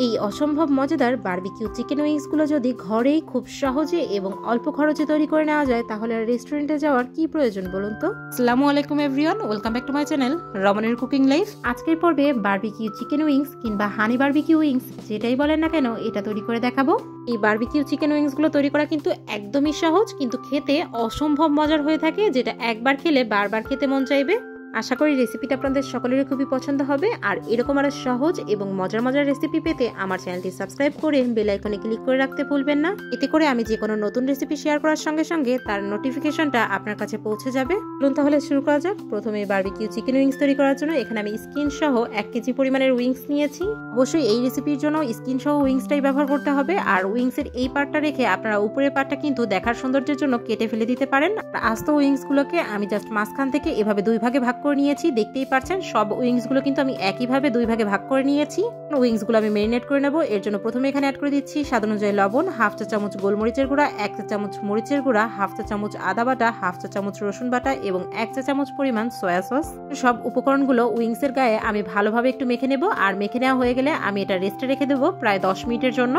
এই অসম্ভব মজাদার বারবিকিউ চিকেন উইংসগুলো যদি ঘরেই খুব সহজে এবং অল্প খরচে তৈরি করে নেওয়া যায় তাহলে আর রেস্টুরেন্টে যাওয়ার কি প্রয়োজন বলুন তো। আসসালামু আলাইকুম everyone, welcome back to my channel রমনের কুকিং লাইফ। আজকের পর্বে বারবিকিউ চিকেন উইংস কিংবা হানি বারবিকিউ উইংস যেটাই বলেন না কেন এটা তৈরি করে দেখাবো। এই বারবিকিউ চিকেন উইংসগুলো তৈরি করা কিন্তু একদমই সহজ, কিন্তু খেতে অসম্ভব মজার হয়ে থাকে, যেটা একবার খেলে বারবার খেতে মন চাইবে। আশা করি রেসিপিটা আপনাদের সকলেরই খুবই পছন্দ হবে। আর এরকম আরো সহজ এবং মজার মজার রেসিপি পেতে আমার চ্যানেলটি সাবস্ক্রাইব করে বেল আইকনে ক্লিক করে রাখতে ভুলবেন না। এতে করে আমি যে কোনো নতুন রেসিপি শেয়ার করার সঙ্গে সঙ্গে তার নোটিফিকেশনটা আপনার কাছে পৌঁছে যাবে। চলুন তাহলে শুরু করা যাক। প্রথমে বারবিকিউ চিকেন উইংস তৈরি করার জন্য এখানে আমি স্কিন সহ 1 কেজি পরিমাণের উইংস নিয়েছি। অবশ্যই এই রেসিপির জন্য স্কিন সহ উইংসটাই ব্যবহার করতে হবে। আর উইংসের এই পার্টটা রেখে আপনারা উপরের পার্টটা কিন্তু দেখার সৌন্দর্যের জন্য কেটে ফেলে দিতে পারেন। আস্ত উইংসগুলোকে আমি জাস্ট মাঝখান থেকে এভাবে 2 ভাগে ভাগ করে নিয়েছি। দেখতেই পাচ্ছেন সব উইংসগুলো কিন্তু আমি একইভাবে 2 ভাগে ভাগ করে নিয়েছি। উইংসগুলো আমি মেরিনেট করে নেব। এর জন্য প্রথমে এখানে অ্যাড করে দিচ্ছি স্বাদ অনুযায়ী লবণ, 1/2 চা চামচ গোলমরিচের গুঁড়া, 1 চা চামচ মরিচের গুঁড়া, 1/2 চা চামচ আদা বাটা, 1/2 চা চামচ রসুন বাটা এবং 1 চা চামচ পরিমাণ সয়া সস। সব উপকরণগুলো উইংসের গায়ে আমি ভালোভাবে একটু মেখে নেব। আর মেখে নেওয়া হয়ে গেলে আমি এটা রেস্টে রেখে দেবো প্রায় 10 মিনিটের জন্য।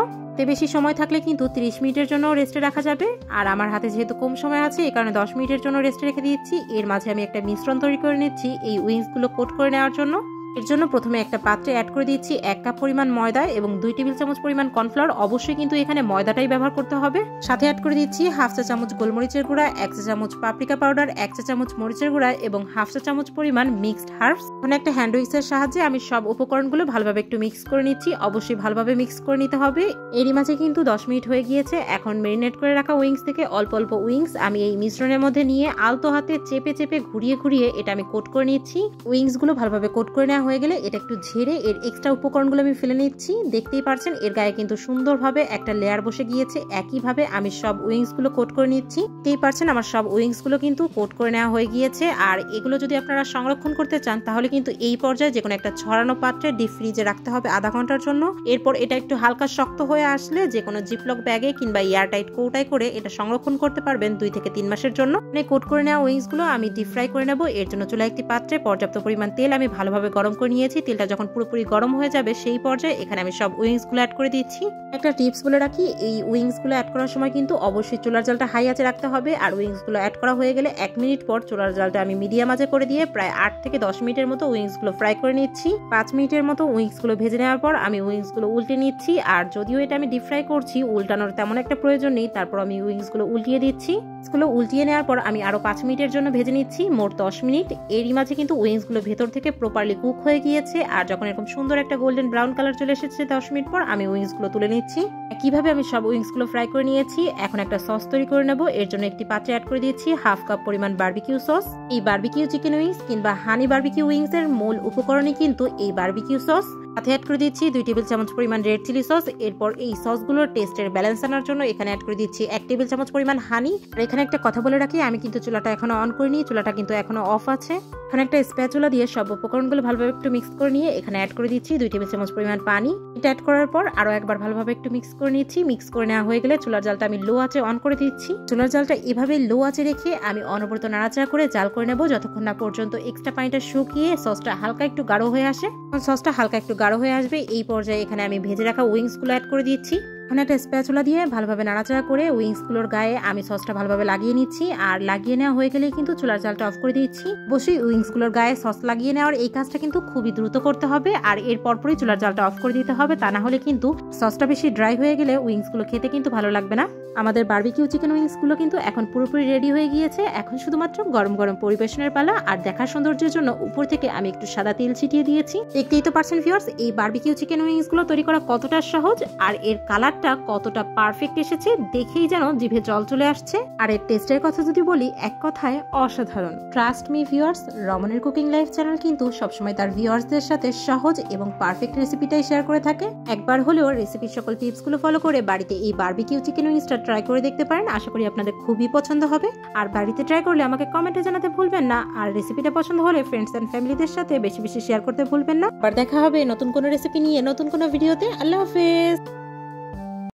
বেশি সময় থাকলে কিন্তু 30 মিনিটের জন্য রেস্টে রাখা যাবে। আর আমার হাতে যেহেতু কম সময় আছে এই কারণে 10 মিনিটের জন্য রেস্টে রেখে দিচ্ছি। এর মাঝে আমি একটা মিশ্রণ তৈরি করে নিচ্ছি এই উইংসগুলো কোট করে নেওয়ার জন্য। এর জন্য প্রথমে একটা পাত্রে অ্যাড করে দিচ্ছি 1 কাপ পরিমাণ ময়দা এবং 2 টেবিল চামচ পরিমাণ কর্নফ্লাওয়ার। অবশ্যই কিন্তু এখানে ময়দাটাই ব্যবহার করতে হবে। সাথে অ্যাড করে দিচ্ছি 1/2 চা চামচ গোলমরিচের গুঁড়া, 1 চা চামচ পাপরিকা পাউডার, 1 চা চামচ মরিচের গুঁড়া এবং 1/2 চা চামচ পরিমাণ মিক্সড হার্বস। এখন একটা হ্যান্ড উইক্সের সাহায্যে আমি সব উপকরণগুলো ভালোভাবে একটু মিক্স করে নিচ্ছি। অবশ্যই ভালোভাবে মিক্স করে নিতে হবে। এরই মাঝে কিন্তু 10 মিনিট হয়ে গিয়েছে। এখন মেরিনেট করে রাখা উইংস থেকে অল্প অল্প উইংস আমি এই মিশ্রণের মধ্যে নিয়ে আলতো হাতে চেপে চেপে ঘুরিয়ে ঘুরিয়ে এটা আমি কোট করে নিচ্ছি। উইংসগুলো ভালোভাবে কোট করে নেওয়া হয়ে গেলে এটা একটু ঝেড়ে এর এক্সট্রা উপকরণগুলো আমি ফেলে নিচ্ছি। দেখতেই পাচ্ছেন এর গায়ে কিন্তু সুন্দরভাবে একটা লেয়ার বসে গিয়েছে। একইভাবে আমি সব উইংসগুলো কোট করে নিচ্ছি। দেখতেই পাচ্ছেন আমার সব উইংসগুলো কিন্তু কোট করে নেওয়া হয়ে গিয়েছে। আর এগুলো যদি আপনারা সংরক্ষণ করতে চান তাহলে কিন্তু এই পর্যায়ে যে কোনো একটা ছড়ানো পাত্রে ডিপ ফ্রিজে রাখতে হবে আধা ঘন্টার জন্য। এরপর এটা একটু হালকা শক্ত হয়ে আসলে যে কোনো জিপলক ব্যাগে কিংবা এয়ারটাইট কৌটায় করে এটা সংরক্ষণ করতে পারবেন 2 থেকে 3 মাসের জন্য। কোট করে নেওয়া উইংসগুলো আমি ডিপ ফ্রাই করে নেব। এর জন্য চুলায় একটি পাত্রে পর্যাপ্ত পরিমাণ তেল আমি ভালোভাবে গরম করে নিয়েছি। তেলটা যখন পুরোপুরি গরম হয়ে যাবে সেই পর্যায়ে এখানে আমি সব উইংসগুলো অ্যাড করে দিচ্ছি। একটা টিপস বলে রাখি, এই উইংসগুলো অ্যাড করার সময় কিন্তু অবশ্যই চুলার জালটা হাই আঁচে রাখতে হবে। আর উইংসগুলো অ্যাড করা হয়ে গেলে 1 মিনিট পর চুলার জালটা আমি মিডিয়াম আঁচে করে দিয়ে প্রায় 8 থেকে 10 মিনিটের মতো উইংসগুলো ফ্রাই করে নিচ্ছি। 5 মিনিটের মতো উইংসগুলো ভেজে নেওয়ার পর আমি উইংসগুলো উল্টে নিচ্ছি। আর যদিও এটা আমি ডিপ ফ্রাই করছি, উল্টানোর তেমন একটা প্রয়োজন নেই। তারপর আমি উইংসগুলো উল্টিয়ে দিচ্ছি। উইংসগুলো উল্টিয়ে নেওয়ার পর আমি আরো 5 মিনিটের জন্য ভেজে নিচ্ছি, মোট 10 মিনিট। এরই মাঝে কিন্তু উইংসগুলো ভেতর থেকে প্রপারলি কুক হয়ে গিয়েছে। আর যখন এরকম সুন্দর একটা গোল্ডেন ব্রাউন কালার চলে এসেছে 10 মিনিট পর আমি উইংসগুলো তুলে নিচ্ছি। কিভাবে আমি সব উইংসগুলো ফ্রাই করে নিয়েছি। এখন একটা সস তৈরি করে নেব। এর জন্য একটি পাত্রে অ্যাড করে দিচ্ছি 1/2 কাপ পরিমাণ বারবিকিউ সস। এই বারবিকিউ চিকেন উইংস কিংবা হানি বারবিকিউ উইংস এর মূল উপকরণই কিন্তু এই বারবিকিউ সস। সাথে অ্যাড করে দিচ্ছি 2 টেবিল চামচ পরিমাণ রেড চিলি সস। এরপর এই সসগুলোর টেস্টের ব্যালেন্স আনার জন্য এখানে অ্যাড করে দিচ্ছি 1 টেবিল চামচ পরিমাণ হানি। আর এখানে একটা কথা বলে রাখি, আমি কিন্তু চুলাটা এখনো অন করিনি, চুলাটা কিন্তু এখনো অফ আছে। এখন একটা স্প্যাচুলা দিয়ে সব উপকরণগুলো ভালোভাবে একটু মিক্স করে নিয়ে এখানে অ্যাড করে দিচ্ছি 2 টেবিল চামচ পরিমাণ পানি। এটা অ্যাড করার পর আরো একবার ভালোভাবে একটু মিক্স করে নিচ্ছি। মিক্স করে নেওয়া হয়ে গেলে চুলার জালটা আমি লো আঁচে অন করে দিচ্ছি। চুলার জালটা এভাবে লো আঁচে রেখে আমি অনবরত নাড়াচাড়া করে জাল করে নেব যতক্ষণ না পর্যন্ত এক্সট্রা পানিটা শুকিয়ে সসটা হালকা একটু গাঢ় হয়ে আসে। সসটা হালকা একটু গাঢ় হয়ে আসবে এই পর্যায়ে এখানে আমি ভেজে রাখা উইংসগুলো অ্যাড করে দিচ্ছি। এখন একটা স্প্যাচুলা দিয়ে ভালোভাবে নাড়াচাড়া করে উইংসগুলোর গায়ে আমি সসটা ভালোভাবে লাগিয়ে নিচ্ছি। আর লাগিয়ে নেওয়া হয়ে গেলে কিন্তু চুলার জালটা অফ করে দিচ্ছি। অবশ্যই উইংসগুলোর গায়ে সস লাগিয়ে নেওয়ার এই কাজটা কিন্তু খুবই দ্রুত করতে হবে। আর এর পরপরই চুলার জালটা অফ করে দিতে হবে, তা না হলে কিন্তু সসটা বেশি ড্রাই হয়ে গেলে উইংসগুলো খেতে কিন্তু ভালো লাগবে না। আমাদের বারবিকিউ চিকেন উইংসগুলো কিন্তু এখন পুরোপুরি রেডি হয়ে গিয়েছে। এখন শুধুমাত্র গরম গরম পরিবেশনের পালা। আর দেখার সৌন্দর্যের জন্য উপর থেকে আমি একটু সাদা তেল ছিটিয়ে দিয়েছি। দেখতেই তো পারছেন ভিউয়ার্স এই বারবিকিউ চিকেন উইংসগুলো তৈরি করা কতটা সহজ আর এর কালারটা কতটা পারফেক্ট এসেছে দেখেই যেন জিভে জল চলে আসছে। আর এর টেস্টের কথা যদি বলি এক কথায় অসাধারণ। ট্রাস্ট মি ভিউয়ার্স, রমনের কুকিং লাইফ চ্যানেল কিন্তু সবসময় তার ভিউয়ার্সদের সাথে সহজ এবং পারফেক্ট রেসিপিটাই শেয়ার করে থাকে। একবার হলেও রেসিপির সকল টিপসগুলো ফলো করে বাড়িতে এই বারবিকিউ চিকেন উইংসটা ট্রাই করে দেখতে পারেন। আশা করি আপনাদের খুবই পছন্দ হবে। আর বাড়িতে ট্রাই করলে আমাকে কমেন্টে জানাতে ভুলবেন না। আর রেসিপিটা পছন্দ হলে ফ্রেন্ডস এন্ড ফ্যামিলিদের সাথে বেশি বেশি শেয়ার করতে ভুলবেন না। আবার দেখা হবে নতুন কোনো রেসিপি নিয়ে নতুন কোনো ভিডিওতে। আল্লাহ হাফেজ।